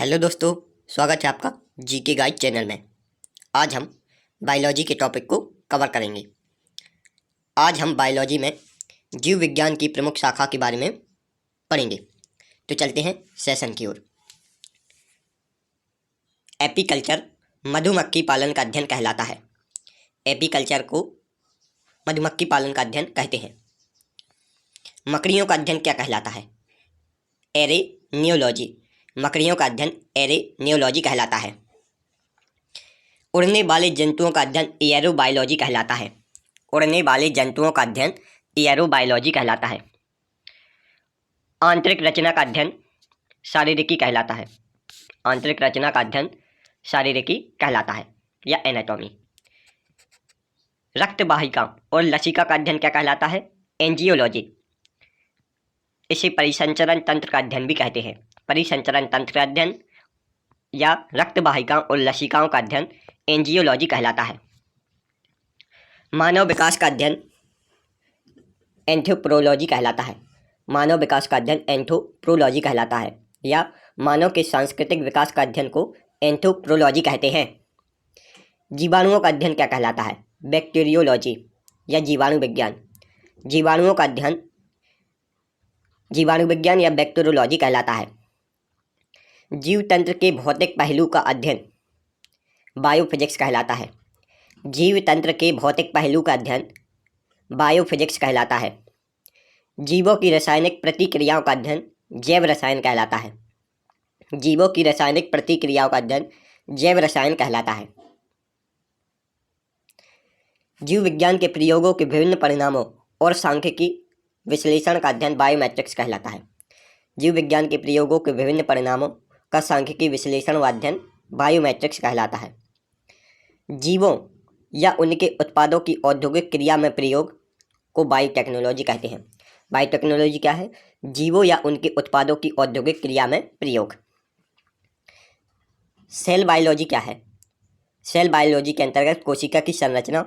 Hello दोस्तों, स्वागत है आपका जीके गाइड चैनल में। आज हम बायोलॉजी के टॉपिक को कवर करेंगे। आज हम बायोलॉजी में जीव विज्ञान की प्रमुख शाखा के बारे में पढ़ेंगे। तो चलते हैं सेशन की ओर। एपीकल्चर मधुमक्खी पालन का अध्ययन कहलाता है। एपीकल्चर को मधुमक्खी पालन का अध्ययन कहते हैं। मकड़ियों का अध्ययन क्या कहलाता है? एरेनियोलॉजी। मकड़ियों का अध्ययन एरेनियोलॉजी कहलाता है। उड़ने वाले जंतुओं का अध्ययन एयरोबायोलॉजी कहलाता है। उड़ने वाले जंतुओं का अध्ययन एयरोबायोलॉजी कहलाता है। आंतरिक रचना का अध्ययन शारीरिकी कहलाता है। आंतरिक रचना का अध्ययन शारीरिकी कहलाता है या एनाटॉमी। रक्त वाहिका और लसिका का अध्ययन क्या कहलाता है? एंजियोलॉजी। इसे परिसंचरण तंत्र का अध्ययन भी कहते हैं। परिसंचरण तंत्र का अध्ययन या रक्त वाहिकाओं और लसिकाओं का अध्ययन एंजियोलॉजी कहलाता है। मानव विकास का अध्ययन एंथ्रोपोलॉजी कहलाता है। मानव विकास का अध्ययन एंथ्रोपोलॉजी कहलाता है या मानव के सांस्कृतिक विकास का अध्ययन को एंथ्रोपोलॉजी कहते हैं। जीवाणुओं का अध्ययन क्या कहलाता है? बैक्टीरियोलॉजी या जीवाणु विज्ञान। जीवाणुओं का अध्ययन जीवाणु विज्ञान या बैक्टीरियोलॉजी कहलाता है। जीव तंत्र के भौतिक पहलू का अध्ययन बायोफिजिक्स कहलाता है। जीव तंत्र के भौतिक पहलू का अध्ययन बायोफिजिक्स कहलाता है। जीवों की रासायनिक प्रतिक्रियाओं का अध्ययन जैव रसायन कहलाता है। जीवों की रासायनिक प्रतिक्रियाओं का अध्ययन जैव रसायन कहलाता है। जीव विज्ञान के प्रयोगों के विभिन्न परिणामों और सांख्यिकी विश्लेषण का अध्ययन बायोमेट्रिक्स कहलाता है। जीव विज्ञान के प्रयोगों के विभिन्न परिणामों का सांख्यिकी विश्लेषण व अध्ययन बायोमेट्रिक्स कहलाता है। जीवों या उनके उत्पादों की औद्योगिक क्रिया में प्रयोग को बायोटेक्नोलॉजी कहते हैं। बायोटेक्नोलॉजी क्या है? जीवों या उनके उत्पादों की औद्योगिक क्रिया में प्रयोग। सेल बायोलॉजी क्या है? सेल बायोलॉजी के अंतर्गत कोशिका की संरचना,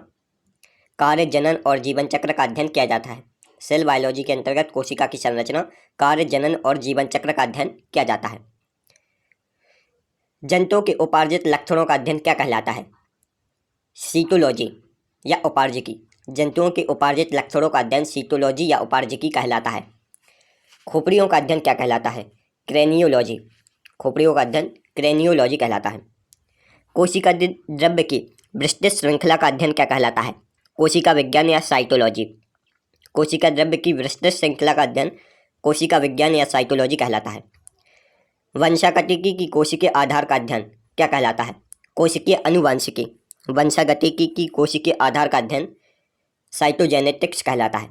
कार्य, जनन और जीवन चक्र का अध्ययन किया जाता है। सेल बायोलॉजी के अंतर्गत कोशिका की संरचना, कार्य, जनन और जीवन चक्र का अध्ययन किया जाता है। जंतुओं के उपार्जित लक्षणों का अध्ययन क्या कहलाता है? सीटोलॉजी या उपार्जिकी। जंतुओं के उपार्जित लक्षणों का अध्ययन सीटोलॉजी या उपार्जिकी कहलाता है। खोपड़ियों का अध्ययन क्या कहलाता है? क्रेनियोलॉजी। खोपड़ियों का अध्ययन क्रेनियोलॉजी कहलाता है। कोशिका द्रव्य की विस्तृत श्रृंखला का अध्ययन क्या कहलाता है? कोशिका विज्ञान या साइटोलॉजी। कोशिका द्रव्य की विस्तृत श्रृंखला का अध्ययन कोशिका विज्ञान या साइटोलॉजी कहलाता है। वंशागतिकी की कोशिकीय आधार का अध्ययन क्या कहलाता है? कोशिकीय अनुवांशिकी। वंशागतिकी की कोशिकीय आधार का अध्ययन साइटोजेनेटिक्स कहलाता है।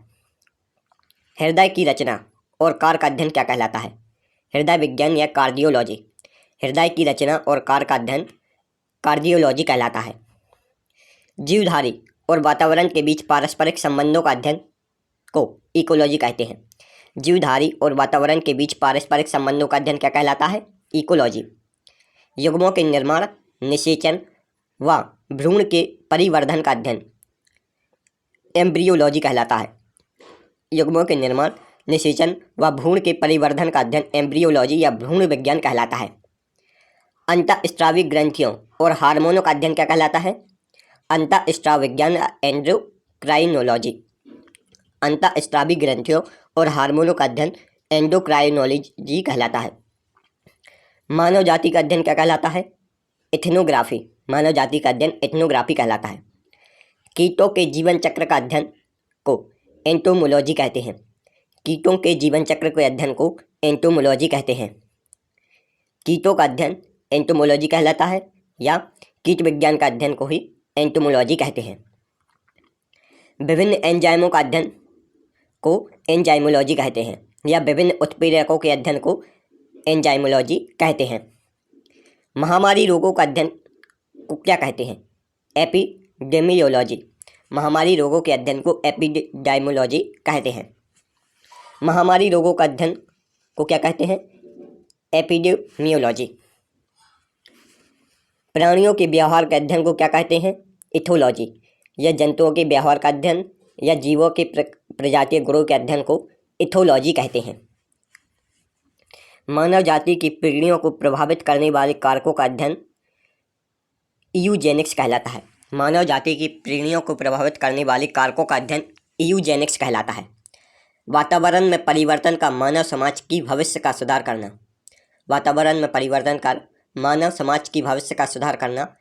हृदय की रचना और कार्य का अध्ययन क्या कहलाता है? हृदय विज्ञान या कार्डियोलॉजी। हृदय की रचना और कार्य का अध्ययन कार्डियोलॉजी कहलाता है। जीवधारी और वातावरण के बीच पारस्परिक संबंधों का अध्ययन को इकोलॉजी कहते हैं। जीवधारी और वातावरण के बीच पारस्परिक संबंधों का अध्ययन क्या कहलाता है? इकोलॉजी। युग्मों के निर्माण, निषेचन व भ्रूण के परिवर्धन का अध्ययन एम्ब्रियोलॉजी कहलाता है। युग्मों के निर्माण, निषेचन व भ्रूण के परिवर्धन का अध्ययन एम्ब्रियोलॉजी या भ्रूण विज्ञान कहलाता है। अंतःस्रावी ग्रंथियों और हार्मोनों का अध्ययन क्या कहलाता है? अंतःस्राव विज्ञान एंडोक्राइनोलॉजी। अंतःस्रावी ग्रंथियों और हार्मोनों का अध्ययन एंडोक्राइनोलॉजी कहलाता है। मानव जाति का अध्ययन क्या कहलाता है? इथनोग्राफी। मानव जाति का अध्ययन इथनोग्राफी कहलाता है। कीटों के जीवन चक्र का अध्ययन को एंटोमोलॉजी कहते हैं। कीटों के जीवन चक्र के अध्ययन को एंटोमोलॉजी कहते हैं। कीटों का अध्ययन एंटोमोलॉजी कहलाता है या कीट विज्ञान का अध्ययन को ही एंटोमोलॉजी कहते हैं। विभिन्न एंजाइमों का अध्ययन को एंजाइमोलॉजी कहते हैं या विभिन्न उत्प्रेरकों के अध्ययन को एंजाइमोलॉजी कहते हैं। महामारी रोगों का अध्ययन को क्या कहते हैं? एपिडेमियोलॉजी। महामारी रोगों के अध्ययन को एपिडेमियोलॉजी कहते हैं। महामारी रोगों का अध्ययन को क्या कहते हैं? एपिडेमियोलॉजी। प्राणियों के व्यवहार के अध्ययन को क्या कहते हैं? इथोलॉजी। या जंतुओं के व्यवहार का अध्ययन या जीवों के प्रजातीय गुणों के अध्ययन को इथोलॉजी कहते हैं। मानव जाति की पीढ़ियों को प्रभावित करने वाले कारकों का अध्ययन यूजेनिक्स कहलाता है। मानव जाति की पीढ़ियों को प्रभावित करने वाले कारकों का अध्ययन यूजेनिक्स कहलाता है। वातावरण में परिवर्तन का मानव समाज की भविष्य का सुधार करना। वातावरण में परिवर्तन कर मानव समाज की भविष्य का सुधार करना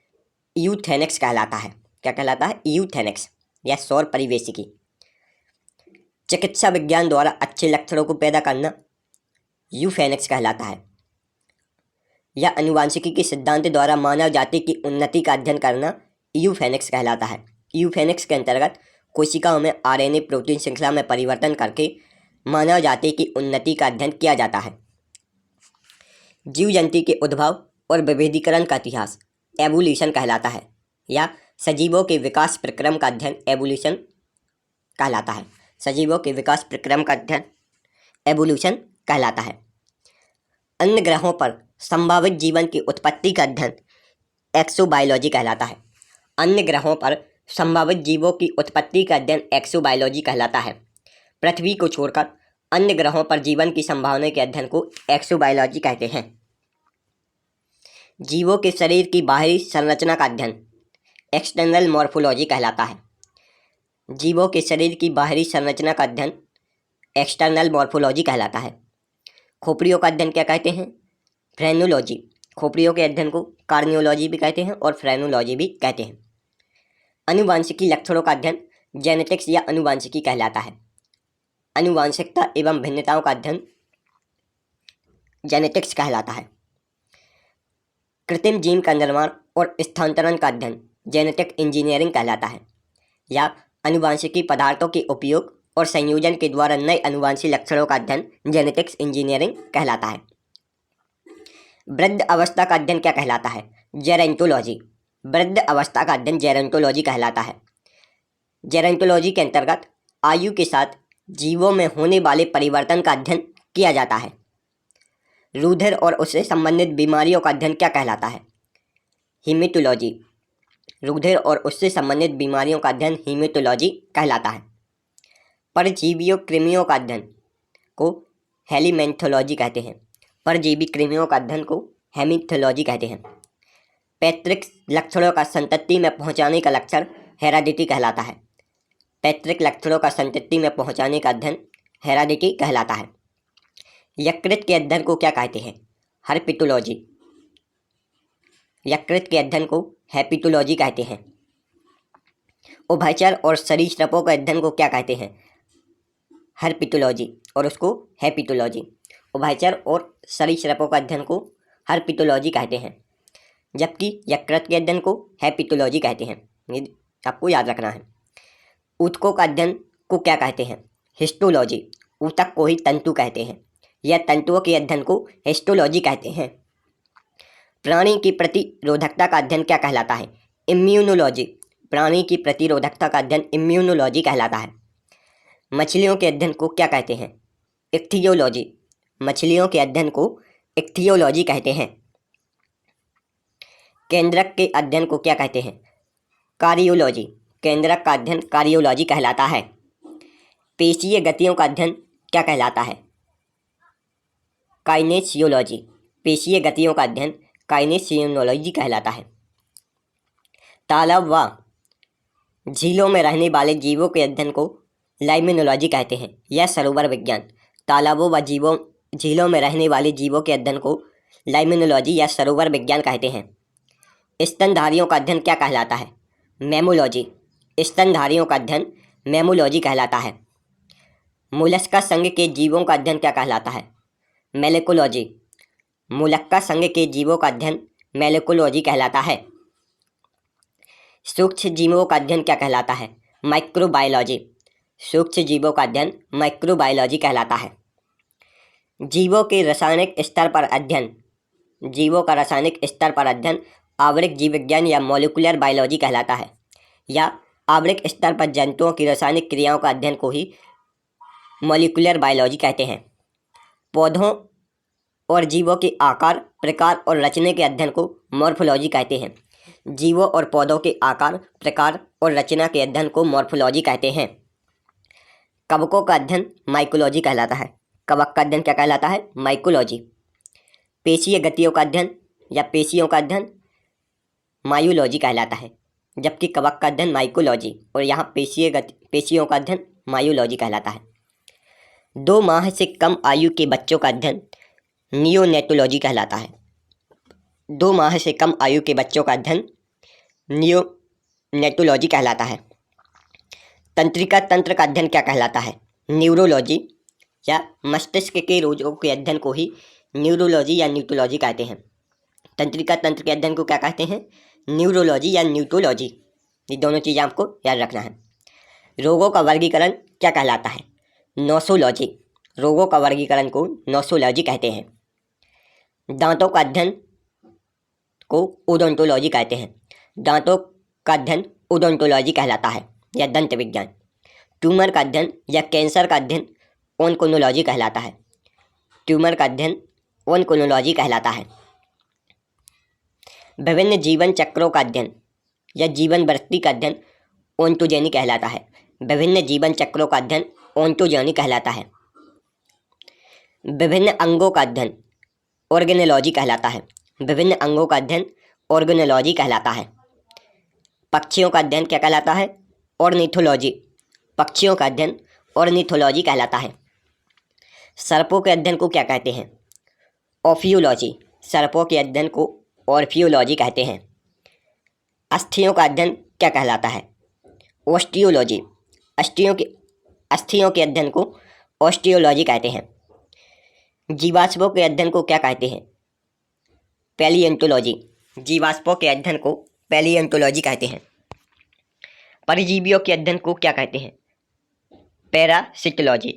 यूथेनिक्स कहलाता है। क्या कहलाता है? यूथेनिक्स या सौर परिवेशिकी। चिकित्सा विज्ञान द्वारा अच्छे लक्षणों को पैदा करना यूफेनिक्स कहलाता है। या अनुवांशिकी के सिद्धांत द्वारा मानव जाति की उन्नति का अध्ययन करना यूफेनिक्स कहलाता है। यूफेनिक्स के अंतर्गत कोशिकाओं में आरएनए प्रोटीन श्रृंखला में परिवर्तन करके मानव जाति की उन्नति का अध्ययन किया जाता है। जीव जंतु के उद्भव और विभेदीकरण का इतिहास एवोल्यूशन कहलाता है। या सजीवों के विकास प्रक्रम का अध्ययन एवोल्यूशन कहलाता है। सजीवों के विकास प्रक्रम का अध्ययन एवोल्यूशन कहलाता है। अन्य ग्रहों पर संभावित जीवन की उत्पत्ति का अध्ययन एक्सोबायोलॉजी कहलाता है। अन्य ग्रहों पर संभावित जीवों की उत्पत्ति का अध्ययन एक्सोबायोलॉजी कहलाता है। पृथ्वी को छोड़कर अन्य ग्रहों पर जीवन की संभावना के अध्ययन को एक्सोबायोलॉजी कहते हैं। जीवों के शरीर की बाहरी संरचना का अध्ययन एक्सटर्नल मॉर्फोलॉजी कहलाता है। जीवों के शरीर की बाहरी संरचना का अध्ययन एक्सटर्नल मॉर्फोलॉजी कहलाता है। खोपड़ियों का अध्ययन क्या कहते हैं? फ्रेनोलॉजी। खोपड़ियों के अध्ययन को कार्नियोलॉजी भी कहते हैं और फ्रेनोलॉजी भी कहते हैं। अनुवांशिकी लक्षणों का अध्ययन जेनेटिक्स या अनुवांशिकी कहलाता है। अनुवांशिकता एवं भिन्नताओं का अध्ययन जेनेटिक्स कहलाता है। कृत्रिम जीन का निर्माण और स्थानांतरण का अध्ययन जेनेटिक इंजीनियरिंग कहलाता है। या अनुवांशिकी पदार्थों के उपयोग और संयोजन के द्वारा नए अनुवांशिक लक्षणों का अध्ययन जेनेटिक्स इंजीनियरिंग कहलाता है। वृद्ध अवस्था का अध्ययन क्या कहलाता है? जेरेंटोलॉजी। वृद्ध अवस्था का अध्ययन जेरेंटोलॉजी कहलाता है। जेरेंटोलॉजी के अंतर्गत आयु के साथ जीवों में होने वाले परिवर्तन का अध्ययन किया जाता है। रुधिर और उससे संबंधित बीमारियों का अध्ययन क्या कहलाता है? हीमेटोलॉजी। रुधिर और उससे संबंधित बीमारियों का अध्ययन हीमेटोलॉजी कहलाता है। परजीवियों कृमियों का अध्ययन को हेलिमेंथोलॉजी कहते हैं। परजीवी कृमियों का अध्ययन को हेमिथोलॉजी कहते हैं। पैतृक लक्षणों का संतति में पहुंचाने का लक्षण हेराडिटी कहलाता है। पैतृक लक्षणों का संतति में पहुंचाने का अध्ययन हेराडिटी कहलाता है। यकृत के अध्ययन को क्या कहते हैं? हर्पिटोलॉजी। यकृत के अध्ययन को हेपिटोलॉजी कहते हैं। उभयचर और सरीसृपों के अध्ययन को क्या कहते हैं? हर्पिटोलॉजी और उसको हेपिटोलॉजी। उभयचर और सरीसृपों का अध्ययन को हर्पिटोलॉजी कहते हैं, जबकि यकृत के अध्ययन को हेपिटोलॉजी कहते हैं। ये आपको याद रखना है। ऊतकों का अध्ययन को क्या कहते हैं? हिस्टोलॉजी। ऊतक को ही तंतु कहते हैं। यह तंतुओं के अध्ययन को हिस्टोलॉजी कहते हैं। प्राणी की प्रतिरोधकता का अध्ययन क्या कहलाता है? इम्यूनोलॉजी। प्राणी की प्रतिरोधकता का अध्ययन इम्यूनोलॉजी कहलाता है। मछलियों के अध्ययन को क्या कहते हैं? इक्थियोलॉजी। मछलियों के अध्ययन को इक्थियोलॉजी कहते हैं। केंद्रक के अध्ययन को क्या कहते हैं? कार्डियोलॉजी। केंद्रक का अध्ययन कार्डियोलॉजी कहलाता है। पेशीय गतियों का अध्ययन क्या कहलाता है? काइनेसियोलॉजी। पेशीय गतियों का अध्ययन काइनेसियोलॉजी कहलाता है। तालाब व झीलों में रहने वाले जीवों के अध्ययन को लाइमिनोलॉजी कहते हैं। यह सरोवर विज्ञान। तालाबों व झीलों में रहने वाले जीवों के अध्ययन को लाइमिनोलॉजी या सरोवर विज्ञान कहते हैं। स्तनधारियों का अध्ययन क्या कहलाता है? मैमोलॉजी। स्तनधारियों का अध्ययन मैमोलॉजी कहलाता है। मोलस्का संघ के जीवों का अध्ययन क्या कहलाता है? मोलेकोलॉजी। मोलस्का संघ के जीवों का अध्ययन मोलेकोलॉजी कहलाता है। सूक्ष्म जीवों का अध्ययन क्या कहलाता है? माइक्रोबायोलॉजी। सूक्ष्म जीवों का अध्ययन माइक्रोबायोलॉजी कहलाता है। जीवों के रासायनिक स्तर पर अध्ययन जीवों का रासायनिक स्तर पर अध्ययन आवरिक जीव विज्ञान या मॉलिक्यूलर बायोलॉजी कहलाता है। या आवरिक स्तर पर जंतुओं की रासायनिक क्रियाओं का अध्ययन को ही मॉलिक्यूलर बायोलॉजी कहते हैं। पौधों और जीवों के आकार, प्रकार और रचने के अध्ययन को मॉर्फोलॉजी कहते हैं। जीवों और पौधों के आकार, प्रकार और रचना के अध्ययन को मॉर्फोलॉजी कहते हैं। कवकों का अध्ययन माइकोलॉजी कहलाता है। कवक का अध्ययन क्या कहलाता है? माइकोलॉजी। पेशीय गतियों का अध्ययन या पेशियों का अध्ययन मायोलॉजी कहलाता है, जबकि कवक का अध्ययन माइकोलॉजी और यहाँ पेशियों का अध्ययन मायोलॉजी कहलाता है। 2 माह से कम आयु के बच्चों का अध्ययन नियोनेटोलॉजी कहलाता है। 2 माह से कम आयु के बच्चों का अध्ययन नियोनेटोलॉजी कहलाता है। तंत्रिका तंत्र का अध्ययन क्या कहलाता है? न्यूरोलॉजी या मस्तिष्क के रोगों के अध्ययन को ही न्यूरोलॉजी या न्यूटोलॉजी कहते हैं। तंत्रिका तंत्र के अध्ययन को क्या कहते हैं? न्यूरोलॉजी या न्यूटोलॉजी। ये दोनों चीज़ें आपको याद रखना है। रोगों का वर्गीकरण क्या कहलाता है? नोसोलॉजी। रोगों का वर्गीकरण को नोसोलॉजी कहते हैं। दांतों का अध्ययन को ओडोंटोलॉजी कहते हैं। दांतों का अध्ययन ओडोंटोलॉजी कहलाता है या दंत विज्ञान। ट्यूमर का अध्ययन या कैंसर का अध्ययन ओन्कोनोलॉजी कहलाता है। ट्यूमर का अध्ययन ओन्कोनोलॉजी कहलाता है। विभिन्न जीवन चक्रों का अध्ययन या जीवन वृत्ति का अध्ययन ओंटोजेनी कहलाता है। विभिन्न जीवन चक्रों का अध्ययन ओंटोजेनी कहलाता है। विभिन्न अंगों का अध्ययन ऑर्गेनोलॉजी कहलाता है। विभिन्न अंगों का अध्ययन ऑर्गेनोलॉजी कहलाता है। पक्षियों का अध्ययन क्या कहलाता है? ऑर्निथोलॉजी। पक्षियों का अध्ययन ऑर्निथोलॉजी कहलाता है। सर्पों के अध्ययन को क्या कहते हैं? ऑर्फियोलॉजी। सर्पों के अध्ययन को ऑर्फियोलॉजी कहते हैं। अस्थियों का अध्ययन क्या कहलाता है? ऑस्टियोलॉजी। अस्थियों के अध्ययन को ऑस्टियोलॉजी कहते हैं। जीवाश्मों के अध्ययन को क्या कहते हैं? पैलियोंटोलॉजी। जीवाश्मों के अध्ययन को पैलियोंटोलॉजी कहते हैं। परजीवियों के अध्ययन को क्या कहते हैं? पैरासिटोलॉजी।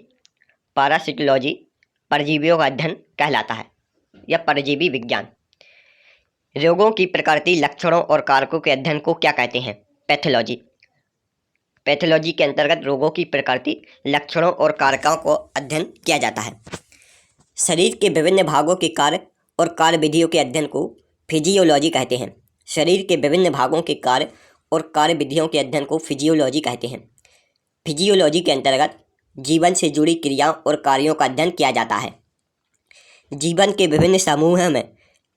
पैरासिटोलॉजी परजीवियों का अध्ययन कहलाता है या परजीवी विज्ञान। रोगों की प्रकृति, लक्षणों और कारकों के अध्ययन को क्या कहते हैं? पैथोलॉजी। पैथोलॉजी के अंतर्गत रोगों की प्रकृति, लक्षणों और कारकों को अध्ययन किया जाता है। शरीर के विभिन्न भागों के कार्य और कार्यविधियों के अध्ययन को फिजियोलॉजी कहते हैं। शरीर के विभिन्न भागों के कार्य और कार्यविधियों के अध्ययन को फिजियोलॉजी कहते हैं। फिजियोलॉजी के अंतर्गत जीवन से जुड़ी क्रियाओं और कार्यों का अध्ययन किया जाता है। जीवन के विभिन्न समूहों में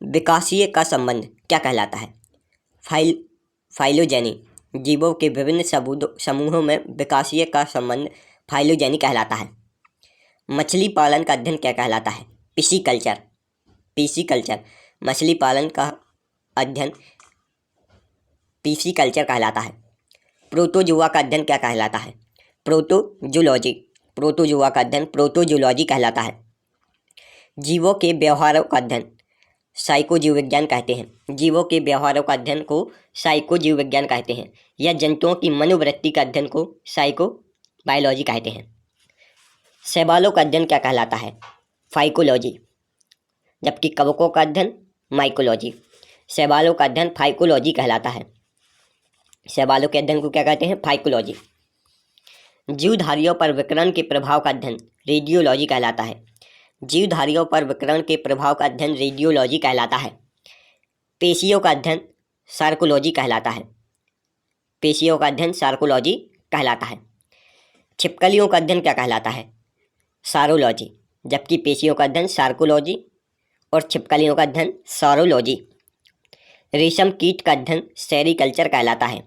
विकासीय का संबंध क्या कहलाता है? फाइलोजेनी। जीवों के विभिन्न समूहों में विकासीय का संबंध फाइलोजेनी कहलाता है। मछली पालन का अध्ययन क्या कहलाता है? पिसीकल्चर। पिसीकल्चर मछली पालन का अध्ययन पिसीकल्चर कहलाता है। प्रोटोजुआ का अध्ययन क्या कहलाता है? प्रोटोजूलॉजी। प्रोटोजुआ का अध्ययन प्रोटोजूलॉजी कहलाता है। जीवों के व्यवहारों का अध्ययन साइकोजीव विज्ञान कहते हैं। जीवों के व्यवहारों का अध्ययन को साइकोजीव विज्ञान कहते हैं या जंतुओं की मनोवृत्ति का अध्ययन को साइकोबायोलॉजी कहते हैं। शैवालों का अध्ययन क्या कहलाता है? फाइकोलॉजी। जबकि कवकों का अध्ययन माइकोलॉजी। शैवालों का अध्ययन फाइकोलॉजी कहलाता है। शैवालों के अध्ययन को क्या कहते हैं? फाइकोलॉजी। जीवधारियों पर विकिरण के प्रभाव का अध्ययन रेडियोलॉजी कहलाता है। जीवधारियों पर विकिरण के प्रभाव का अध्ययन रेडियोलॉजी कहलाता है। पेशियों का अध्ययन सार्कोलॉजी कहलाता है। पेशियों का अध्ययन सार्कोलॉजी कहलाता है। छिपकलियों का अध्ययन क्या कहलाता है? सारोलॉजी। जबकि पेशियों का अध्ययन सार्कोलॉजी और छिपकलियों का अध्ययन सारोलॉजी। रेशम कीट का अध्ययन सेरीकल्चर कहलाता है।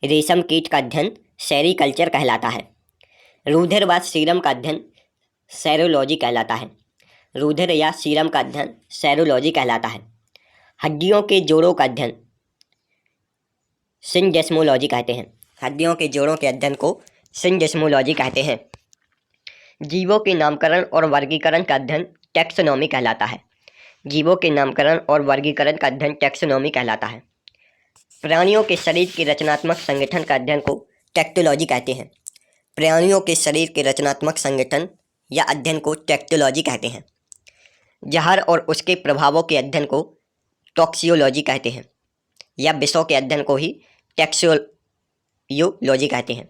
रेशम कीट का अध्ययन सेरीकल्चर कहलाता है। रुधिर व सीरम का अध्ययन सेरोलॉजी कहलाता है। रुधिर या सीरम का अध्ययन सेरोलॉजी कहलाता है। हड्डियों के जोड़ों का अध्ययन सिंडेस्मोलॉजी कहते हैं। हड्डियों के जोड़ों के अध्ययन को सिंडेस्मोलॉजी कहते हैं। जीवों के नामकरण और वर्गीकरण का अध्ययन टैक्सोनॉमी कहलाता है। जीवों के नामकरण और वर्गीकरण का अध्ययन टैक्सोनॉमी कहलाता है। प्राणियों के शरीर के रचनात्मक संगठन का अध्ययन को टैक्टोलॉजी कहते हैं। प्राणियों के शरीर के रचनात्मक संगठन या अध्ययन को टैक्टोलॉजी कहते हैं। जहर और उसके प्रभावों के अध्ययन को टॉक्सियोलॉजी कहते हैं या विषों के अध्ययन को ही टैक्सोलॉजी कहते हैं।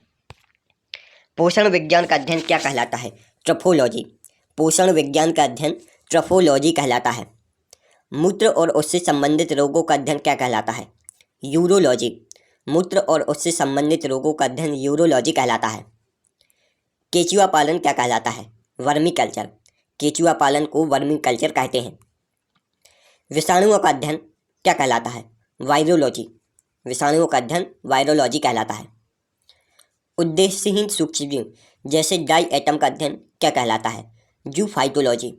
पोषण विज्ञान का अध्ययन क्या कहलाता है? ट्रफोलॉजी। पोषण विज्ञान का अध्ययन ट्रफोलॉजी कहलाता है। मूत्र और उससे संबंधित रोगों का अध्ययन क्या कहलाता है? यूरोलॉजी। मूत्र और उससे संबंधित रोगों का अध्ययन यूरोलॉजी कहलाता है। केचुआ पालन क्या कहलाता है? Vermi culture. केचुआ पालन को वर्मी कल्चर कहते हैं। विषाणुओं का अध्ययन क्या कहलाता है? वायरोलॉजी। विषाणुओं का अध्ययन वायरोलॉजी कहलाता है। उद्देश्यहीन सूक्ष्मजीव जैसे डाई एटम का अध्ययन क्या कहलाता है? जूफाइटोलॉजी।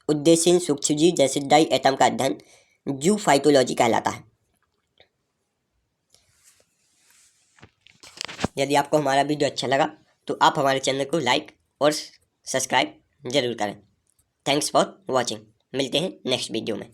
उद्देश्यहीन सूक्ष्मजीव जैसे डाई एटम का अध्ययन जूफाइटोलॉजी कहलाता है। यदि आपको हमारा वीडियो अच्छा लगा तो आप हमारे चैनल को लाइक और सब्सक्राइब जरूर करें। Thanks for watching. मिलते हैं नेक्स्ट वीडियो में।